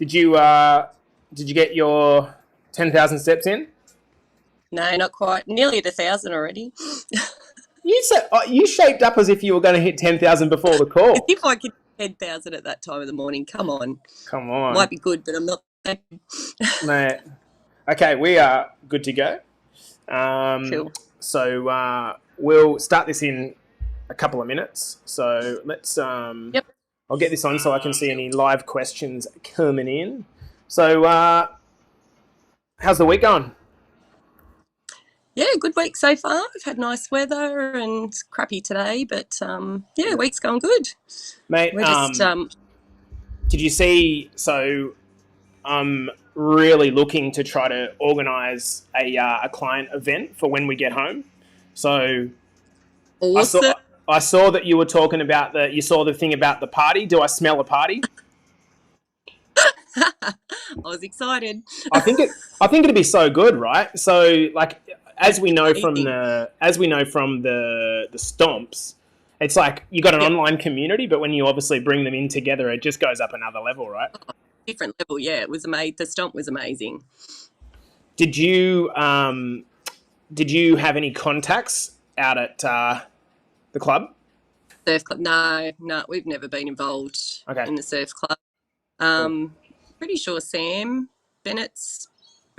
Did you get your 10,000 steps in? No, not quite. Nearly at 1,000 already. You shaped up as if you were going to hit 10,000 before the call. If I could 10,000 at that time of the morning, come on. Might be good, but I'm not. Mate. Okay, we are good to go. Cool. So we'll start this in a couple of minutes. So let's. Yep. I'll get this on so I can see any live questions coming in. So, how's the week going? Yeah, good week so far. We've had nice weather and crappy today, but week's going good. Mate, we're just, did you see? So, I'm really looking to try to organise a client event for when we get home. So, awesome. I saw that you were talking about you saw the thing about the party. Do I smell a party? I was excited. I think it'd be so good, right? So, like, as we know from the stomps, it's like you got an online community, but when you obviously bring them in together, it just goes up another level, right? Different level, yeah. It was amazing. The stomp was amazing. Did you have any contacts out at the club? Surf club? No, we've never been involved in the surf club. Pretty sure Sam Bennett's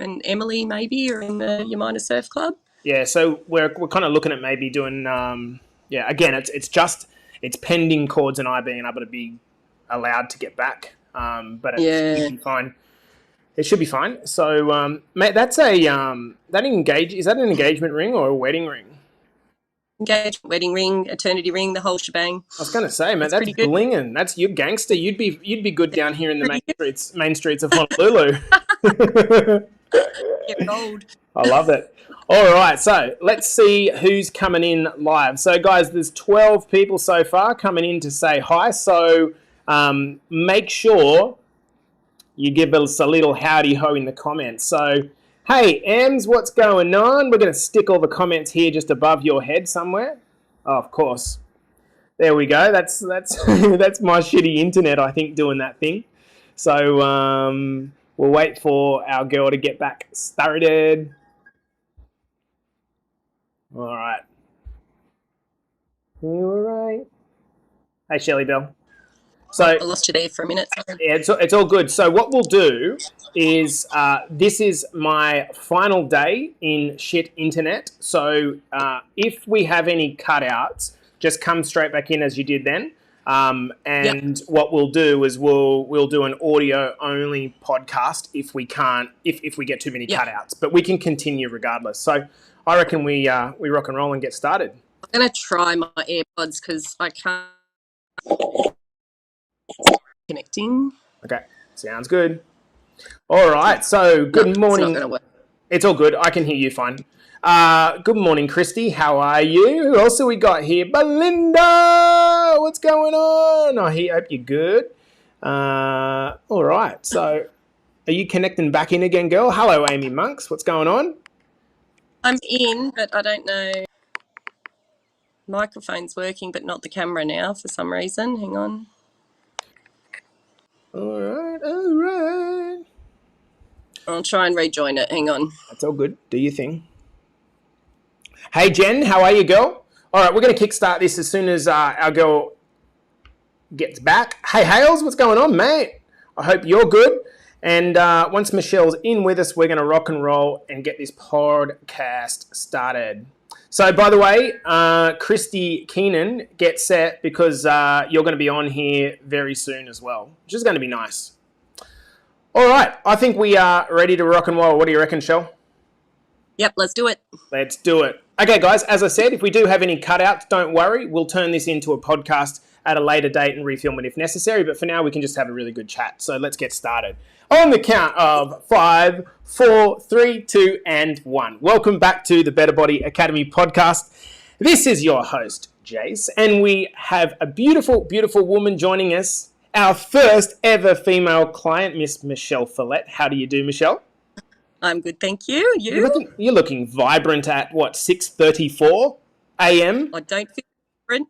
and Emily maybe are in the Yamina Surf Club. Yeah, so we're kind of looking at maybe doing again it's pending Cords and I being able to be allowed to get back. But it should be fine. It should be fine. So mate, that's is that an engagement ring or a wedding ring? Engagement, wedding ring, eternity ring, the whole shebang. I was going to say, man, that's blinging. That's your gangster. You'd be good down here in the main streets of Honolulu. Get gold. I love it. All right, so let's see who's coming in live. So, guys, there's 12 people so far coming in to say hi. So make sure you give us a little howdy ho in the comments. So, hey, Ems, what's going on? We're going to stick all the comments here just above your head somewhere. Oh, of course. There we go. That's that's my shitty internet, I think, doing that thing. So we'll wait for our girl to get back started. All right. You all right? Hey, Shelley Bell. So I lost you there for a minute. Sorry. Yeah, it's all good. So what we'll do is this is my final day in shit internet. So if we have any cutouts, just come straight back in as you did then. What we'll do is we'll do an audio only podcast if we can't if we get too many cutouts, but we can continue regardless. So I reckon we rock and roll and get started. I'm gonna try my AirPods because I can't connecting. Okay, sounds good. All right, so good morning. It's not gonna work. It's all good. I can hear you fine. Good morning, Christy. How are you? Who else have we got here? Belinda! What's going on? I hope you're good. All right. So are you connecting back in again, girl? Hello, Amy Monks. What's going on? I'm in, but I don't know. Microphone's working, but not the camera now for some reason. Hang on. All right. I'll try and rejoin it. Hang on. That's all good. Do your thing. Hey, Jen, how are you, girl? All right, we're going to kickstart this as soon as our girl gets back. Hey, Hales, what's going on, mate? I hope you're good. And once Michelle's in with us, we're going to rock and roll and get this podcast started. So, by the way, Christy Keenan, get set because you're going to be on here very soon as well, which is going to be nice. All right, I think we are ready to rock and roll. What do you reckon, Shell? Yep, let's do it. Let's do it. Okay, guys, as I said, if we do have any cutouts, don't worry. We'll turn this into a podcast at a later date and refilm it if necessary. But for now, we can just have a really good chat. So let's get started. On the count of 5, 4, 3, 2, and 1. Welcome back to the Better Body Academy podcast. This is your host, Jace, and we have a beautiful, beautiful woman joining us. Our first ever female client, Miss Michelle Follett. How do you do, Michelle? I'm good, thank you. You? You're looking vibrant at, 6:34 a.m.? I don't feel different.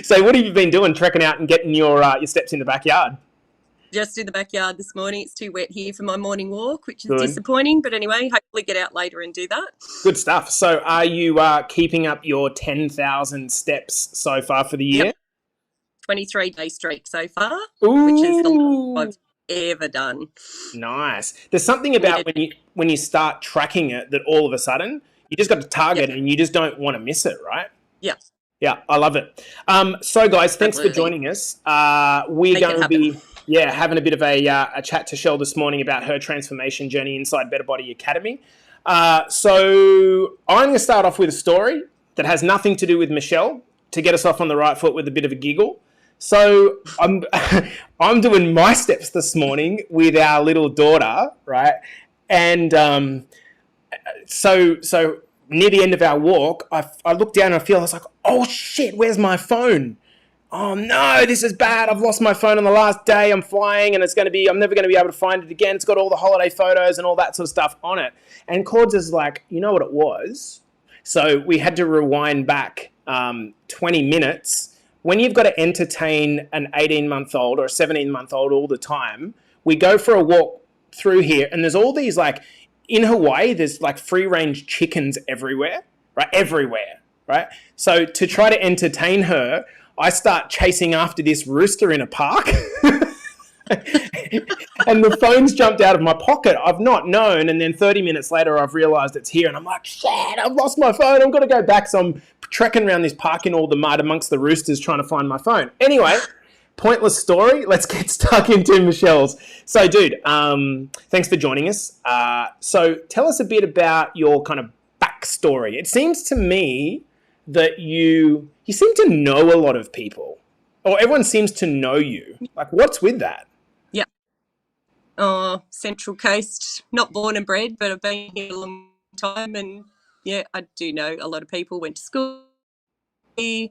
So what have you been doing, trekking out and getting your steps in the backyard? just in the backyard this morning. It's too wet here for my morning walk, which is disappointing. But anyway, hopefully get out later and do that. Good stuff. So are you keeping up your 10,000 steps so far for the year? Yep. 23-day streak so far, which is the longest I've ever done. Nice. There's something about when you start tracking it that all of a sudden you just got to target and you just don't want to miss it, right? Yeah. Yeah, I love it. So, guys, thanks for joining us. We're going to be having a bit of a chat to Shell this morning about her transformation journey inside Better Body Academy. So I'm going to start off with a story that has nothing to do with Michelle to get us off on the right foot with a bit of a giggle. So I'm doing my steps this morning with our little daughter, right? And so near the end of our walk, I looked down and I was like, oh shit, where's my phone? Oh no, this is bad. I've lost my phone on the last day. I'm flying and I'm never going to be able to find it again. It's got all the holiday photos and all that sort of stuff on it. And Cords is like, you know what it was? So we had to rewind back 20 minutes. When you've got to entertain an 18-month-old or a 17-month-old all the time, we go for a walk through here and there's all these in Hawaii, there's free-range chickens everywhere, right? Everywhere, right? So to try to entertain her, I start chasing after this rooster in a park. And the phone's jumped out of my pocket. I've not known. And then 30 minutes later, I've realized it's here. And I'm like, shit, I've lost my phone. I've got to go back. So I'm trekking around this park in all the mud amongst the roosters trying to find my phone. Anyway, pointless story. Let's get stuck into Michelle's. So, dude, thanks for joining us. So tell us a bit about your kind of backstory. It seems to me that you seem to know a lot of people, or everyone seems to know you. What's with that? Yeah. Central Coast, not born and bred, but I've been here a long time, and yeah, I do know a lot of people. Went to school here.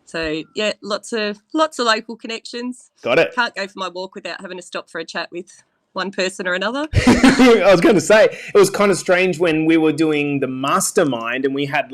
So yeah, lots of local connections. Got it. Can't go for my walk without having to stop for a chat with one person or another. I was going to say, it was kind of strange when we were doing the Mastermind and we had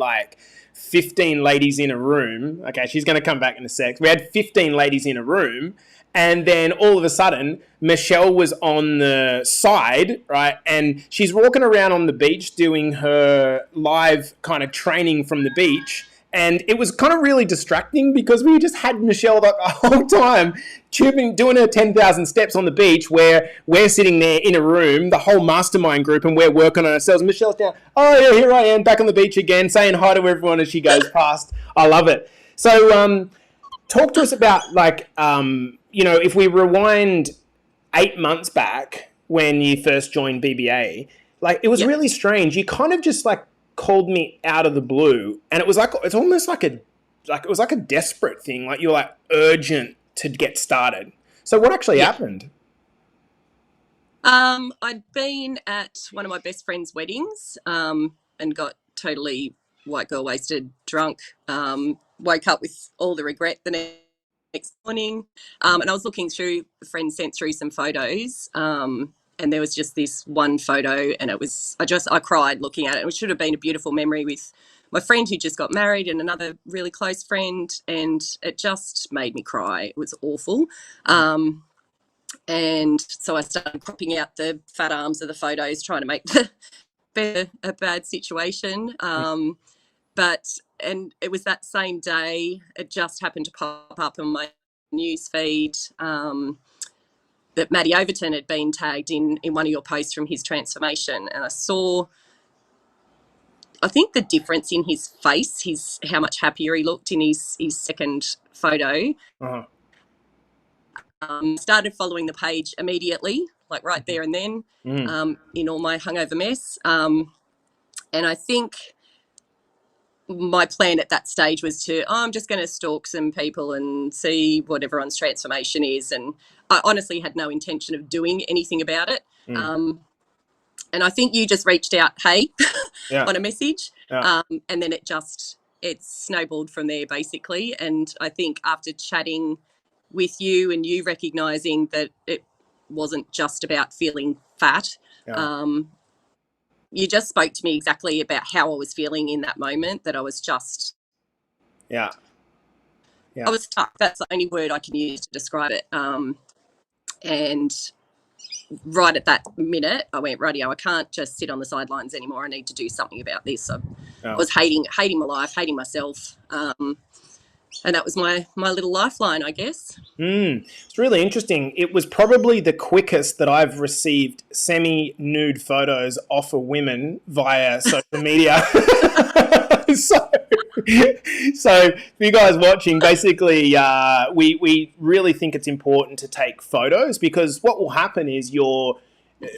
15 ladies in a room. Okay, she's going to come back in a sec. We had 15 ladies in a room, and then all of a sudden, Michelle was on the side, right? And she's walking around on the beach doing her live kind of training from the beach. And it was kind of really distracting because we just had Michelle the whole time doing her 10,000 steps on the beach, where we're sitting there in a room, the whole Mastermind group, and we're working on ourselves. Michelle's down, oh yeah, here I am back on the beach again, saying hi to everyone as she goes past. I love it. So talk to us about if we rewind 8 months back when you first joined BBA, it was really strange. You kind of just called me out of the blue, and it was it's almost it was a desperate thing. You were urgent to get started. So what actually happened? I'd been at one of my best friend's weddings and got totally white girl wasted, drunk, woke up with all the regret the next morning, and I was looking through, a friend sent through some photos, and there was just this one photo, and I cried looking at it. It should have been a beautiful memory with my friend who just got married and another really close friend, and it just made me cry. It was awful. And so I started cropping out the fat arms of the photos, trying to make a bad situation. And it was that same day, it just happened to pop up on my news feed, that Matty Overton had been tagged in one of your posts from his transformation. And I think the difference in his face, how much happier he looked in his second photo. Uh-huh. Started following the page immediately, right there and then, in all my hungover mess. And I think my plan at that stage was I'm just going to stalk some people and see what everyone's transformation is. And I honestly had no intention of doing anything about it. And I think you just reached out, hey, on a message. Yeah. And then it snowballed from there, basically. And I think after chatting with you and you recognising that it wasn't just about feeling fat, you just spoke to me exactly about how I was feeling in that moment, that I was just... I was stuck. That's the only word I can use to describe it. And right at that minute, I went, radio, I can't just sit on the sidelines anymore. I need to do something about this. I was hating my life, hating myself. And that was my little lifeline, I guess. It's really interesting. It was probably the quickest that I've received semi-nude photos off of women via social media. So for you guys watching, basically, we really think it's important to take photos, because what will happen is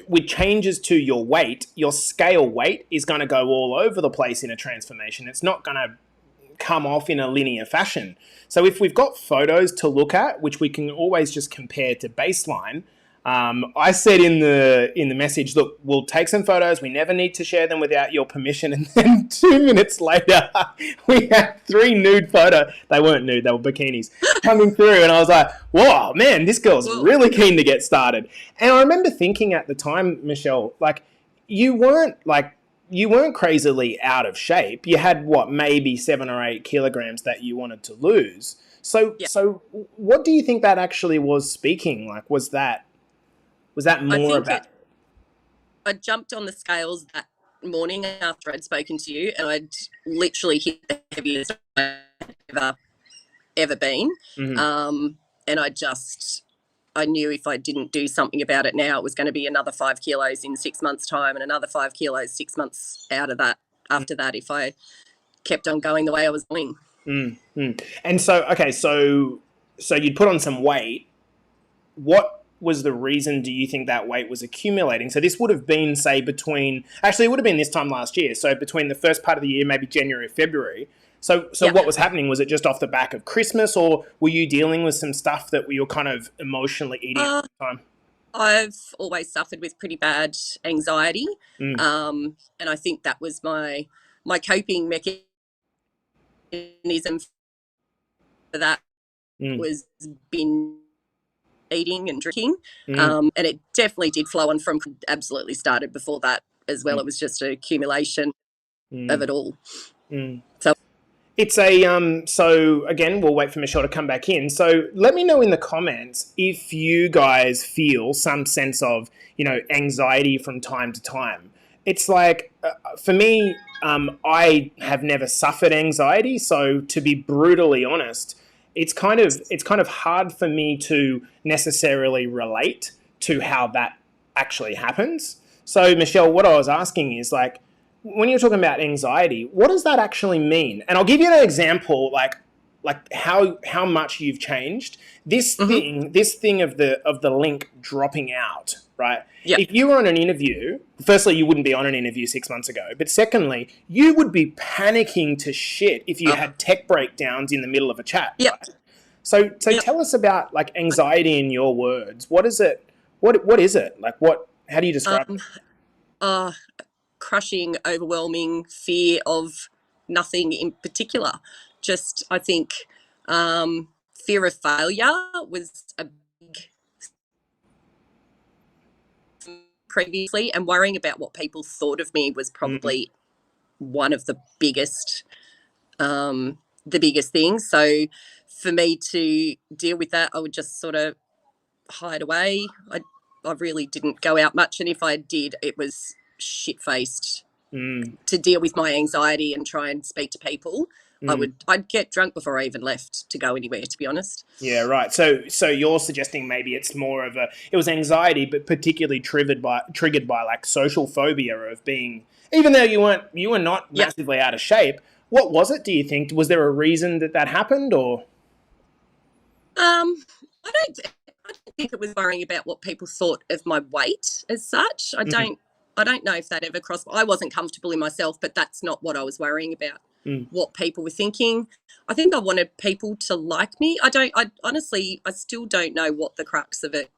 with changes to your weight, your scale weight is going to go all over the place in a transformation. It's not going to come off in a linear fashion. So if we've got photos to look at, which we can always just compare to baseline, I said in the message, look, we'll take some photos. We never need to share them without your permission. And then 2 minutes later, we had 3 nude photos. They weren't nude, they were bikinis coming through. And I was like, whoa, man, this girl's really keen to get started. And I remember thinking at the time, Michelle, like, you weren't crazily out of shape. You had maybe 7 or 8 kilograms that you wanted to lose. So what do you think that actually was speaking? Like, was that more about? I jumped on the scales that morning after I'd spoken to you, and I'd literally hit the heaviest I've ever been. Mm-hmm. And I knew if I didn't do something about it now, it was going to be another 5 kilos in 6 months' time, and another 5 kilos 6 months out of that after that, if I kept on going the way I was going. Mm-hmm. And so, okay, so you'd put on some weight. What was the reason, do you think, that weight was accumulating? So this would have been, say, it would have been this time last year. So between the first part of the year, maybe January, February. So what was happening? Was it just off the back of Christmas, or were you dealing with some stuff that you were kind of emotionally eating at the time? I've always suffered with pretty bad anxiety. And I think that was my coping mechanism for that was binge eating and drinking. And it definitely did flow on from, absolutely started before that as well. It was just an accumulation of it all. So it's so again, we'll wait for Michelle to come back in. So let me know in the comments if you guys feel some sense of, anxiety from time to time. It's like, for me, I have never suffered anxiety. So to be brutally honest, it's kind of hard for me to necessarily relate to how that actually happens. So Michelle, what I was asking is, like, when you're talking about anxiety, what does that actually mean? And I'll give you an example, like how much you've changed. This thing of the link dropping out, right? Yep. If you were on an interview, firstly, you wouldn't be on an interview 6 months ago. But secondly, you would be panicking to shit if you had tech breakdowns in the middle of a chat. Yep. Right? So tell us about, like, anxiety in your words. What is it? What is it? Like, how do you describe it? Crushing, overwhelming fear of nothing in particular. Just, I think, fear of failure was a big previously, and worrying about what people thought of me was probably one of the biggest things. So for me to deal with that, I would just sort of hide away. I really didn't go out much, and if I did, it was shit-faced to deal with my anxiety and try and speak to people. I'd get drunk before I even left to go anywhere, to be honest. Yeah, right. So you're suggesting maybe it's more of it was anxiety, but particularly triggered by like social phobia of being, even though you were not massively out of shape. What was it, do you think? Was there a reason that happened, or? I don't think it was worrying about what people thought of my weight as such. I don't know if that ever crossed. I wasn't comfortable in myself, but that's not what I was worrying about. What people were thinking. I think I wanted people to like me. I honestly still don't know what the crux of it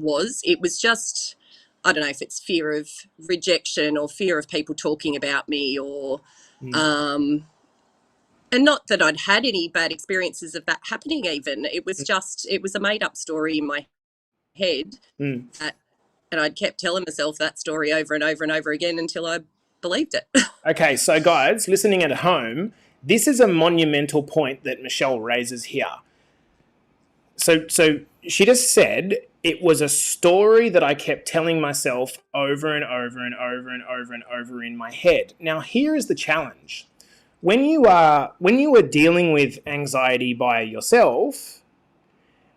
was. It was just, I don't know if it's fear of rejection or fear of people talking about me, or and not that I'd had any bad experiences of that happening even. It was just, it was a made up story in my head and I'd kept telling myself that story over and over and over again until I believed it. Okay, so guys, listening at home, this is a monumental point that Michelle raises here. So she just said it was a story that I kept telling myself over and over and over and over and over in my head. Now, here is the challenge. When you are dealing with anxiety by yourself,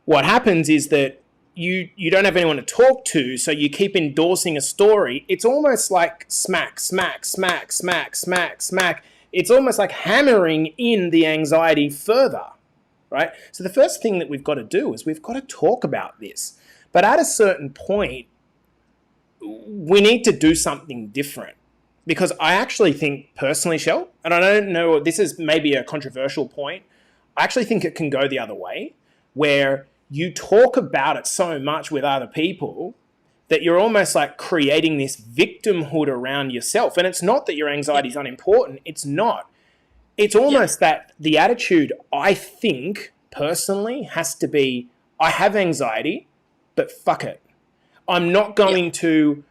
what happens is that you don't have anyone to talk to, so you keep endorsing a story. It's almost like smack, smack, smack, smack, smack, smack. It's almost like hammering in the anxiety further, right? So the first thing that we've got to do is we've got to talk about this. But at a certain point, we need to do something different. Because I actually think personally, Shell, and I don't know, this is maybe a controversial point, I actually think it can go the other way, where you talk about it so much with other people that you're almost like creating this victimhood around yourself. And it's not that your anxiety is unimportant. It's not. It's almost that the attitude, I think, personally, has to be, I have anxiety, but fuck it. I'm not going to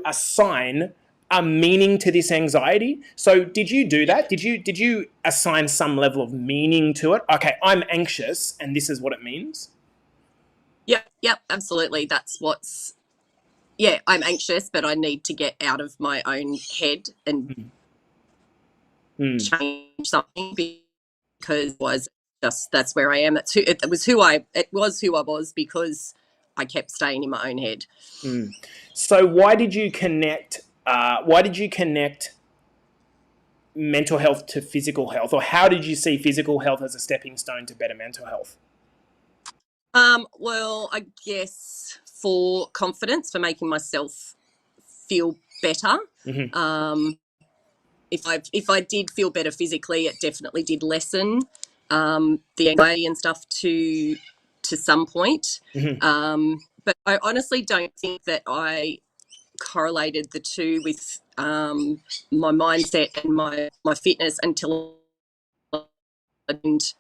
assign a meaning to this anxiety. So did you do that? Did you assign some level of meaning to it? Okay, I'm anxious and this is what it means. Yep, absolutely. That's what's, I'm anxious, but I need to get out of my own head and change something, because that's where I am. It was who I was because I kept staying in my own head. So why did you connect mental health to physical health, or how did you see physical health as a stepping stone to better mental health? Well, I guess for confidence, for making myself feel better. If I did feel better physically, it definitely did lessen the anxiety and stuff to some point. But I honestly don't think that I correlated the two with my mindset and my fitness until and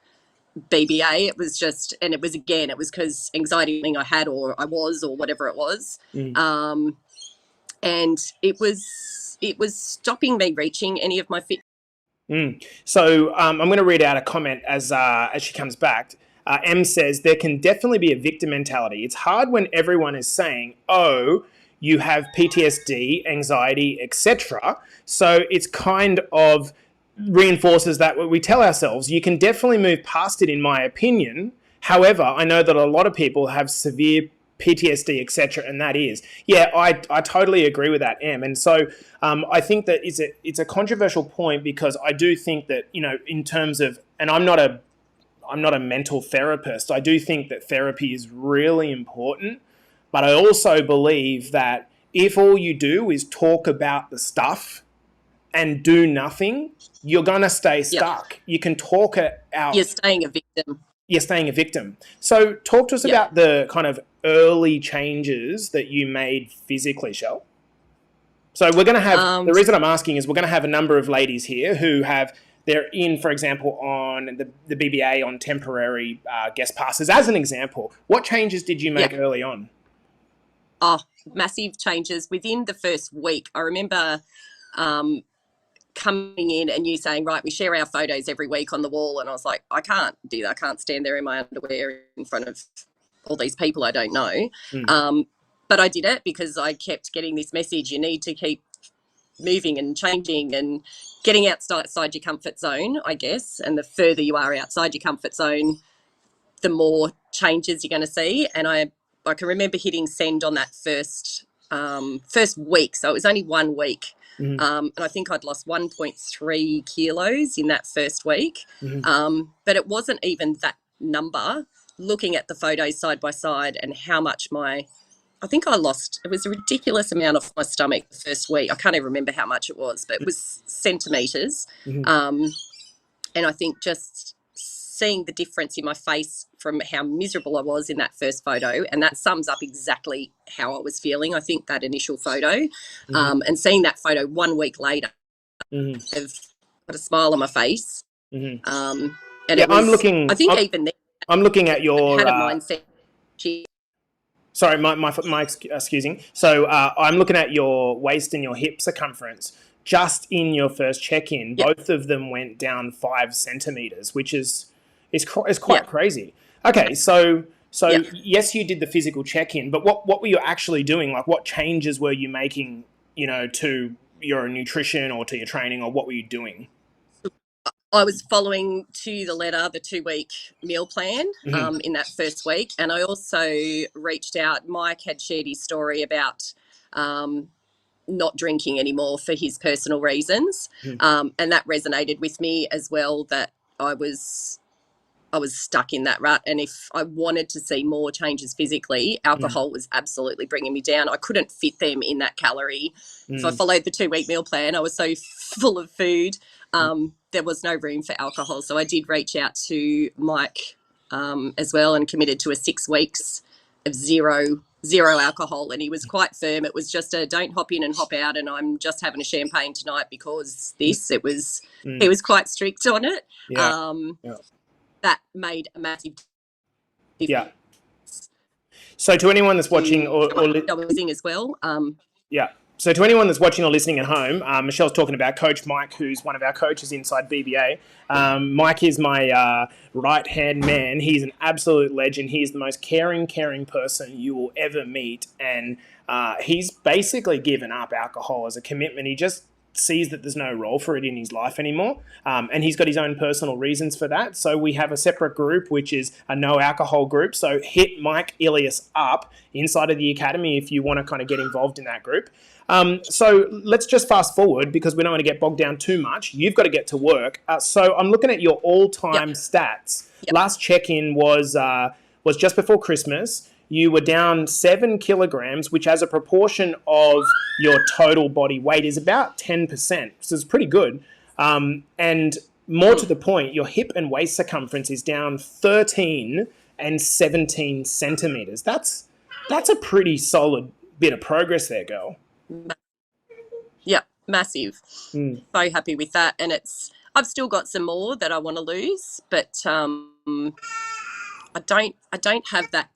BBA. It was just, and it was because anxiety I had or I was or whatever it was, and it was stopping me reaching any of my fit. So I'm going to read out a comment as she comes back. M says, there can definitely be a victim mentality. It's hard when everyone is saying, oh, you have PTSD, anxiety, etc. So it's kind of reinforces that what we tell ourselves. You can definitely move past it, in my opinion. However, I know that a lot of people have severe PTSD, etc., and that is, I totally agree with that, M. And so I think that it's a controversial point, because I do think that, in terms of, and I'm not a mental therapist, I do think that therapy is really important, but I also believe that if all you do is talk about the stuff and do nothing, you're going to stay stuck. Yep. You can talk it out. You're staying a victim. So talk to us about the kind of early changes that you made physically, Shell. So we're going to have, the reason I'm asking is we're going to have a number of ladies here who they're in, for example, on the BBA on temporary guest passes. As an example, what changes did you make early on? Oh, massive changes within the first week. I remember coming in and you saying, right, we share our photos every week on the wall. And I was like, I can't do that. I can't stand there in my underwear in front of all these people I don't know. But I did it because I kept getting this message, you need to keep moving and changing and getting outside your comfort zone, I guess. And the further you are outside your comfort zone, the more changes you're going to see. And I can remember hitting send on that first week. So it was only 1 week. And I think I'd lost 1.3 kilos in that first week. But it wasn't even that number. Looking at the photos side by side and how much I think I lost, it was a ridiculous amount of my stomach the first week. I can't even remember how much it was, but it was centimetres. And I think just seeing the difference in my face from how miserable I was in that first photo, and that sums up exactly how I was feeling, I think, that initial photo. And seeing that photo 1 week later, I've got a smile on my face. And it was, I'm looking at your... had a mindset. Sorry, my excusing. So I'm looking at your waist and your hip circumference. Just in your first check-in, both of them went down 5 centimeters, which is quite crazy. Okay, so Yeah. yes, you did the physical check-in, but what were you actually doing? Like, what changes were you making, to your nutrition or to your training, or what were you doing? I was following to the letter the 2-week meal plan in that first week. And I also reached out. Mike had shared his story about not drinking anymore for his personal reasons. And that resonated with me as well, that I was stuck in that rut. And if I wanted to see more changes physically, alcohol was absolutely bringing me down. I couldn't fit them in that calorie. If I followed the 2-week meal plan, I was so full of food. There was no room for alcohol. So I did reach out to Mike as well, and committed to a 6 weeks of zero alcohol. And he was quite firm. It was just a don't hop in and hop out and I'm just having a champagne tonight because this. He was quite strict on it. Yeah. Yeah. That made a massive difference. Yeah. So to anyone that's watching or as well. Yeah. So to anyone that's watching or listening at home, Michelle's talking about Coach Mike, who's one of our coaches inside BBA. Mike is my right-hand man. He's an absolute legend. He's the most caring person you will ever meet. And he's basically given up alcohol as a commitment. He just sees that there's no role for it in his life anymore. And he's got his own personal reasons for that. So we have a separate group, which is a no alcohol group. So hit Mike Ilias up inside of the academy if you want to kind of get involved in that group. So let's just fast forward because we don't want to get bogged down too much. You've got to get to work. So I'm looking at your all-time stats. Last check-in was just before Christmas. You were down 7 kilograms, which as a proportion of your total body weight is about 10%. So it's pretty good. And more to the point, your hip and waist circumference is down 13 and 17 centimeters. That's a pretty solid bit of progress there, girl. Yeah, massive. So happy with that. And I've still got some more that I want to lose, but I don't have that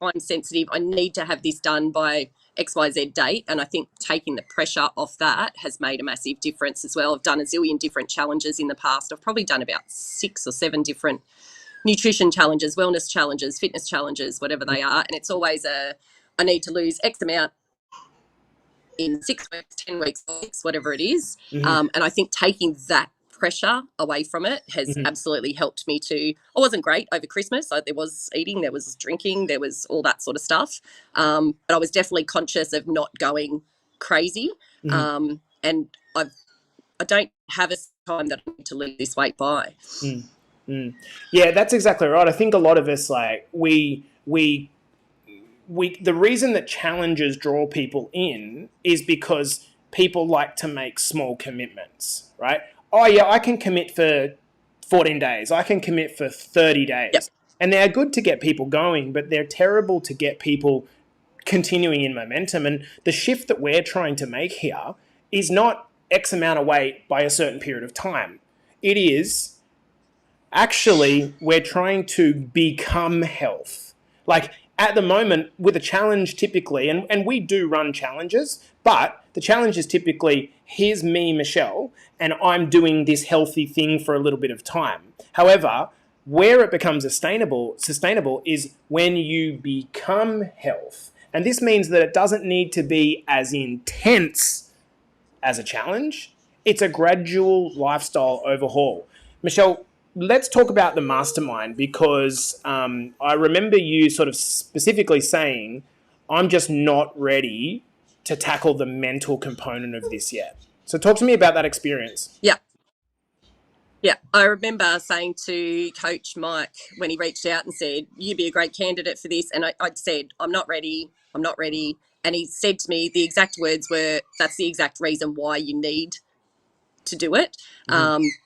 time sensitive. I need to have this done by XYZ date. And I think taking the pressure off that has made a massive difference as well. I've done a zillion different challenges in the past. I've probably done about 6 or 7 different nutrition challenges, wellness challenges, fitness challenges, whatever they are. And it's always I need to lose X amount in 6 weeks, 10 weeks, whatever it is. And I think taking that pressure away from it has absolutely helped me I wasn't great over Christmas. There was eating, there was drinking, there was all that sort of stuff. But I was definitely conscious of not going crazy. And I don't have a time that I need to lose this weight by. Yeah, that's exactly right. I think a lot of us, like, the reason that challenges draw people in is because people like to make small commitments, right? Oh, yeah, I can commit for 14 days. I can commit for 30 days. Yep. And they're good to get people going, but they're terrible to get people continuing in momentum. And the shift that we're trying to make here is not X amount of weight by a certain period of time. It is actually we're trying to become health. Like, at the moment, with a challenge typically, and we do run challenges, but the challenge is typically, here's me, Michelle, and I'm doing this healthy thing for a little bit of time. However, where it becomes sustainable is when you become health. And this means that it doesn't need to be as intense as a challenge. It's a gradual lifestyle overhaul. Michelle, let's talk about the Mastermind, because I remember you sort of specifically saying, I'm just not ready to tackle the mental component of this yet. So talk to me about that experience. Yeah. Yeah, I remember saying to Coach Mike when he reached out and said, you'd be a great candidate for this. And I'd said, I'm not ready. And he said to me, the exact words were, that's the exact reason why you need to do it,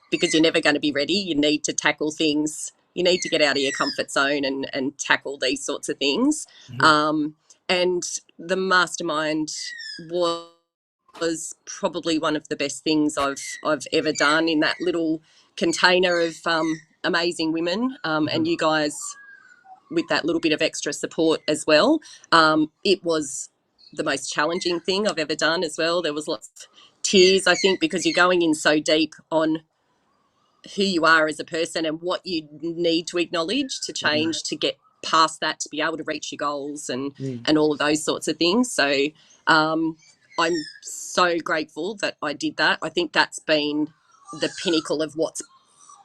because you're never going to be ready. You need to tackle things. You need to get out of your comfort zone and tackle these sorts of things. And the Mastermind was probably one of the best things I've ever done, in that little container of amazing women, and you guys with that little bit of extra support as well. It was the most challenging thing I've ever done as well. There was lots of tears, I think, because you're going in so deep on who you are as a person and what you need to acknowledge to change to get past that, to be able to reach your goals and all of those sorts of things. So I'm so grateful that I did that. I think that's been the pinnacle of what's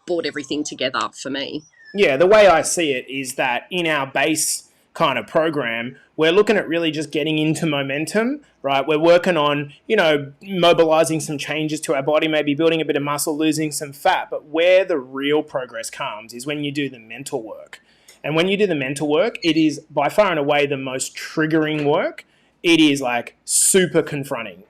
brought everything together for me. Yeah, the way I see it is that in our base kind of program, we're looking at really just getting into momentum, right? We're working on, mobilizing some changes to our body, maybe building a bit of muscle, losing some fat. But where the real progress comes is when you do the mental work. And when you do the mental work, it is by far and away the most triggering work. It is like super confronting.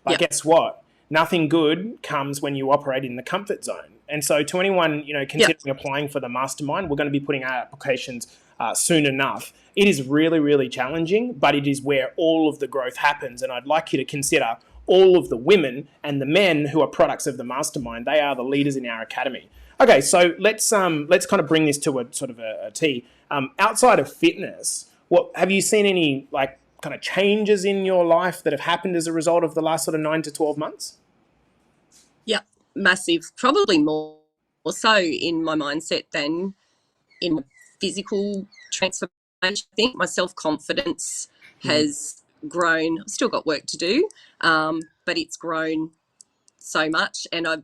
But guess what? Nothing good comes when you operate in the comfort zone. And so to anyone, considering applying for the Mastermind, we're going to be putting out applications soon enough. It is really, really challenging, but it is where all of the growth happens. And I'd like you to consider all of the women and the men who are products of the Mastermind. They are the leaders in our academy. Okay, so let's kind of bring this to a sort of a T. Outside of fitness, what have you seen any kind of changes in your life that have happened as a result of the last sort of 9 to 12 months? Yeah, massive. Probably more so in my mindset than in my physical transformation. I think my self-confidence has grown. I've still got work to do, but it's grown so much, and I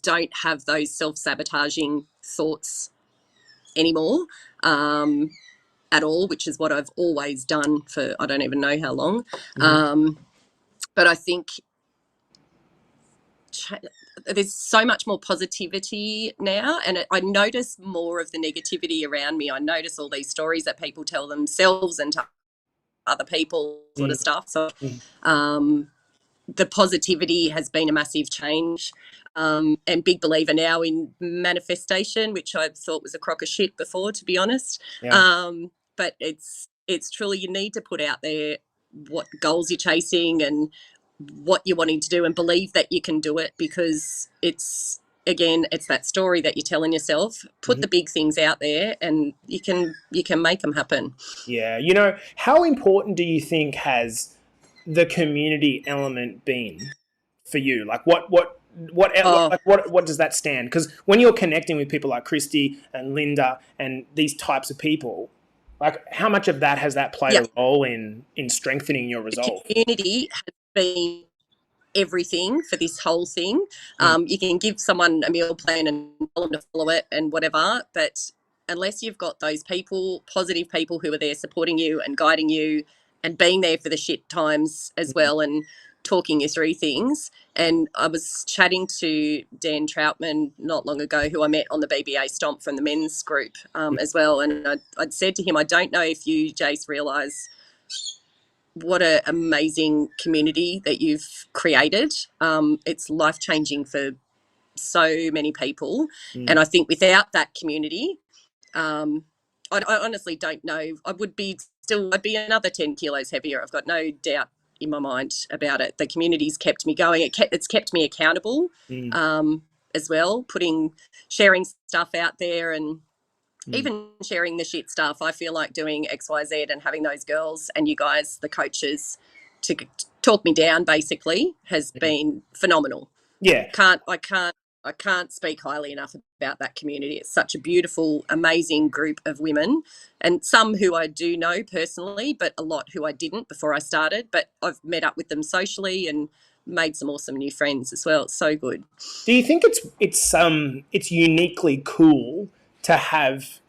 don't have those self-sabotaging thoughts anymore at all, which is what I've always done for I don't even know how long. But I think there's so much more positivity now, and I notice more of the negativity around me. I notice all these stories that people tell themselves and to other people, sort of stuff. So the positivity has been a massive change, and big believer now in manifestation, which I thought was a crock of shit before, to be honest. But it's truly, you need to put out there what goals you're chasing and what you're wanting to do, and believe that you can do it, because it's that story that you're telling yourself. Put the big things out there and you can make them happen. Yeah. How important do you think has the community element been for you? Like what does that stand? Because when you're connecting with people like Christy and Linda and these types of people, like how much of that has that played a role in strengthening your resolve? The community has been everything for this whole thing. You can give someone a meal plan and tell them to follow it and whatever, but unless you've got those people, positive people who are there supporting you and guiding you and being there for the shit times as well and talking you through things. And I was chatting to Dan Troutman not long ago, who I met on the BBA Stomp from the men's group as well. And I'd said to him, I don't know if you, Jace, realise what an amazing community that you've created. It's life-changing for so many people. And I think without that community, I honestly don't know. I'd be another 10 kilos heavier. I've got no doubt in my mind about it. The community's kept me going. It's kept me accountable as well, sharing stuff out there and even sharing the shit stuff. I feel like doing XYZ and having those girls and you guys, the coaches, to talk me down basically has been phenomenal. Yeah. I can't speak highly enough about that community. It's such a beautiful, amazing group of women, and some who I do know personally, but a lot who I didn't before I started. But I've met up with them socially and made some awesome new friends as well. It's so good. Do you think it's uniquely cool to have,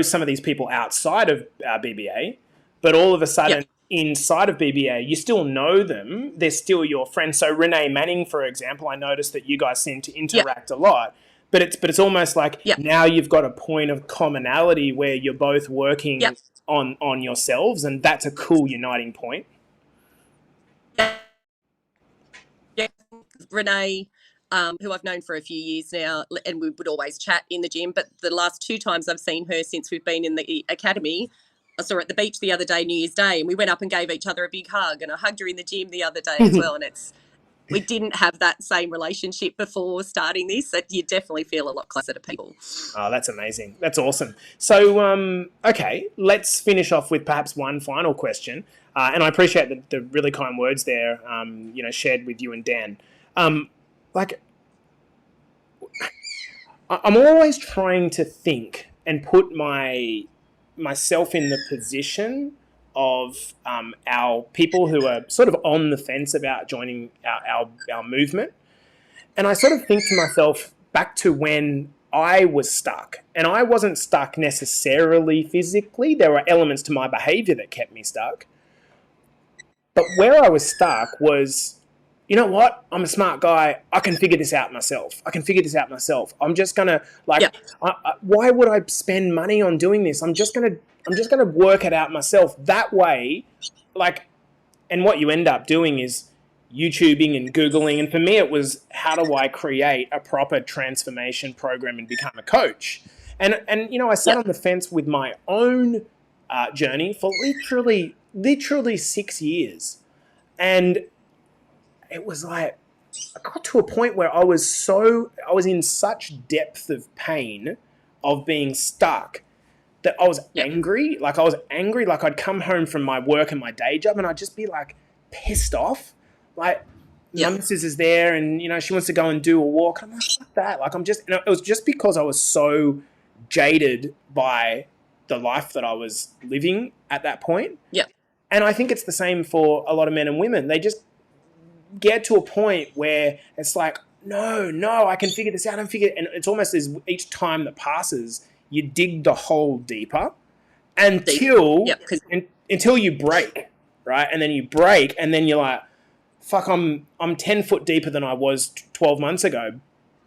some of these people outside of BBA, but all of a sudden inside of BBA, you still know them. They're still your friends. So Renee Manning, for example, I noticed that you guys seem to interact a lot, but it's almost like now you've got a point of commonality where you're both working on yourselves, and that's a cool uniting point. Yeah. Renee, who I've known for a few years now, and we would always chat in the gym, but the last 2 times I've seen her since we've been in the academy, I saw her at the beach the other day, New Year's Day, and we went up and gave each other a big hug, and I hugged her in the gym the other day as well. And we didn't have that same relationship before starting this. So you definitely feel a lot closer to people. Oh, that's amazing. That's awesome. So, okay, let's finish off with perhaps one final question. And I appreciate the really kind words there, shared with you and Dan. I'm always trying to think and put myself in the position of our people who are sort of on the fence about joining our movement. And I sort of think to myself back to when I was stuck. And I wasn't stuck necessarily physically. There were elements to my behavior that kept me stuck. But where I was stuck was, you know what? I'm a smart guy. I can figure this out myself. I'm just going to, why would I spend money on doing this? I'm just going to work it out myself. That way, and what you end up doing is YouTubing and Googling. And for me, it was, how do I create a proper transformation program and become a coach? And I sat on the fence with my own journey for literally 6 years. And it was like, I got to a point where I was in such depth of pain of being stuck that I was angry. Like I'd come home from my work and my day job and I'd just be like pissed off. Like, my missus is there and, she wants to go and do a walk. I'm like, fuck that. Like, it was just because I was so jaded by the life that I was living at that point. Yeah. And I think it's the same for a lot of men and women. They just get to a point where it's like, no, I can figure this out. And it's almost as each time that passes, you dig the hole deeper until you break, right? And then you break and then you're like, fuck, I'm 10 foot deeper than I was 12 months ago,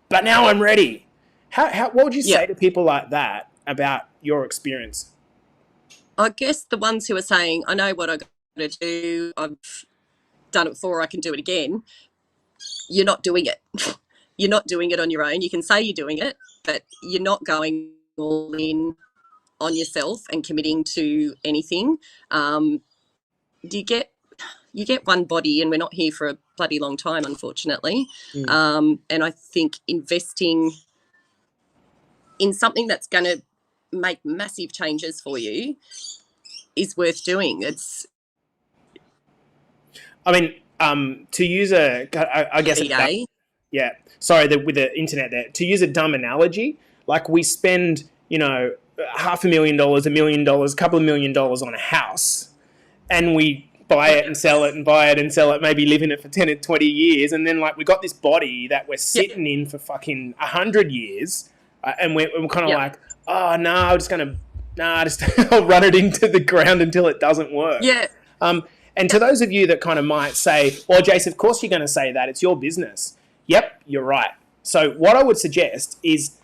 but now I'm ready. What would you say to people like that about your experience? I guess the ones who are saying, I know what I got to do, I've done it before, I can do it again. You're not doing it. You're not doing it on your own. You can say you're doing it, but you're not going all in on yourself and committing to anything. You get one body, and we're not here for a bloody long time, unfortunately. And I think investing in something that's going to make massive changes for you is worth doing. To use I guess, with the internet there, to use a dumb analogy, like we spend, $500,000, $1 million, a couple of $1 million on a house, and we buy it and sell it and buy it and sell it, maybe live in it for 10 or 20 years. And then we got this body that we're sitting in for fucking 100 years. And we're kind of like, oh, no, I'll run it into the ground until it doesn't work. Yeah. And to those of you that kind of might say, well, Jace, of course you're going to say that. It's your business. Yep, you're right. So what I would suggest is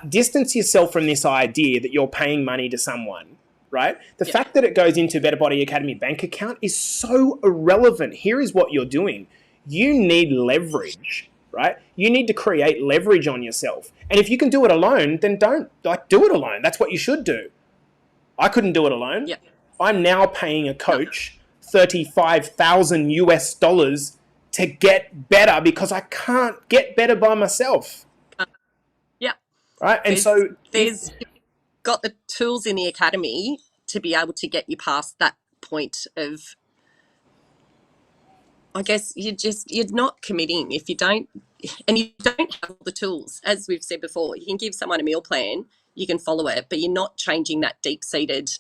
distance yourself from this idea that you're paying money to someone. Right? The fact that it goes into Better Body Academy bank account is so irrelevant. Here is what you're doing. You need leverage, right? You need to create leverage on yourself. And if you can do it alone, then don't do it alone. That's what you should do. I couldn't do it alone. Yep. I'm now paying a coach $35,000 to get better because I can't get better by myself. Right? And there's got the tools in the academy to be able to get you past that point of, I guess you're not committing if you don't, and you don't have all the tools. As we've said before, you can give someone a meal plan, you can follow it, but you're not changing that deep-seated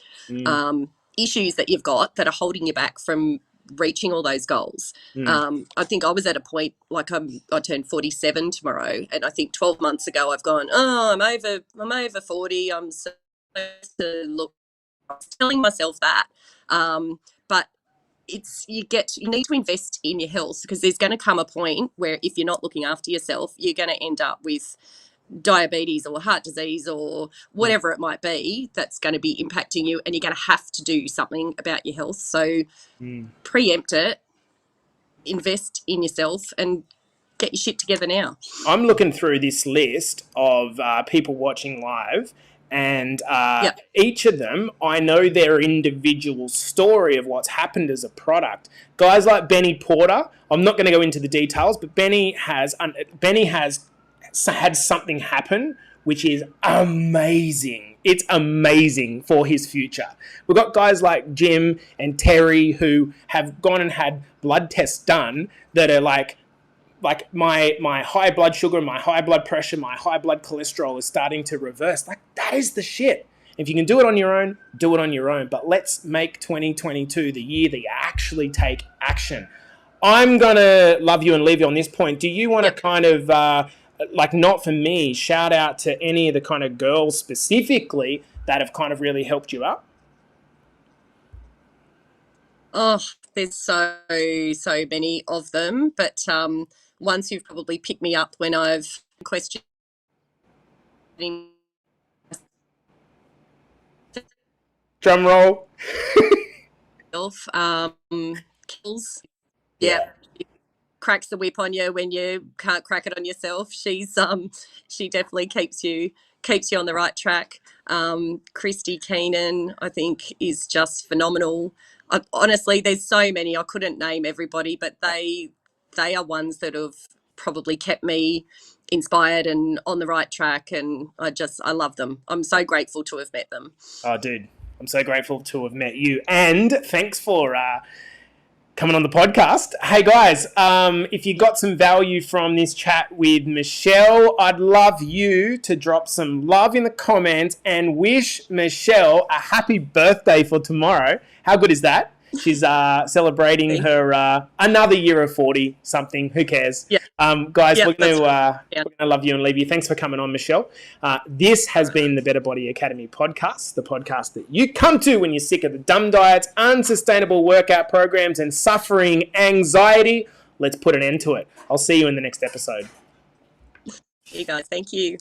issues that you've got that are holding you back from reaching all those goals. I think I was at a point, I turned 47 tomorrow, and I think 12 months ago I've gone, I'm over 40, I'm supposed to look, I was telling myself that, but you need to invest in your health, because there's going to come a point where if you're not looking after yourself, you're going to end up with diabetes or heart disease or whatever it might be that's going to be impacting you, and you're going to have to do something about your health. So preempt it, invest in yourself, and get your shit together now. I'm looking through this list of people watching live, and each of them, I know their individual story of what's happened as a product. Guys like Benny Porter, I'm not going to go into the details, but Benny has had something happen which is amazing. It's amazing for his future. We've got guys like Jim and Terry who have gone and had blood tests done that are like like my high blood sugar, my high blood pressure, my high blood cholesterol is starting to reverse. Like, that is the shit. If you can do it on your own, do it on your own. But let's make 2022 the year that you actually take action. I'm going to love you and leave you on this point. Do you want to kind of, like, not for me, shout out to any of the kind of girls specifically that have kind of really helped you out? Oh, there's so many of them, but ones who've probably picked me up when I've questioned drum roll. Kills. Yeah. Cracks the whip on you when you can't crack it on yourself. She definitely keeps you on the right track. Christy Keenan, I think, is just phenomenal. Honestly, there's so many, I couldn't name everybody, but they are ones that have probably kept me inspired and on the right track, and I love them. I'm so grateful to have met them. Oh, dude, I'm so grateful to have met you, and thanks for coming on the podcast. Hey guys, if you got some value from this chat with Michelle, I'd love you to drop some love in the comments and wish Michelle a happy birthday for tomorrow. How good is that? She's celebrating her another year of 40 something. Who cares? Yeah. Guys, we're going to love you and leave you. Thanks for coming on, Michelle. This has been the Better Body Academy podcast, the podcast that you come to when you're sick of the dumb diets, unsustainable workout programs, and suffering anxiety. Let's put an end to it. I'll see you in the next episode. You guys, thank you.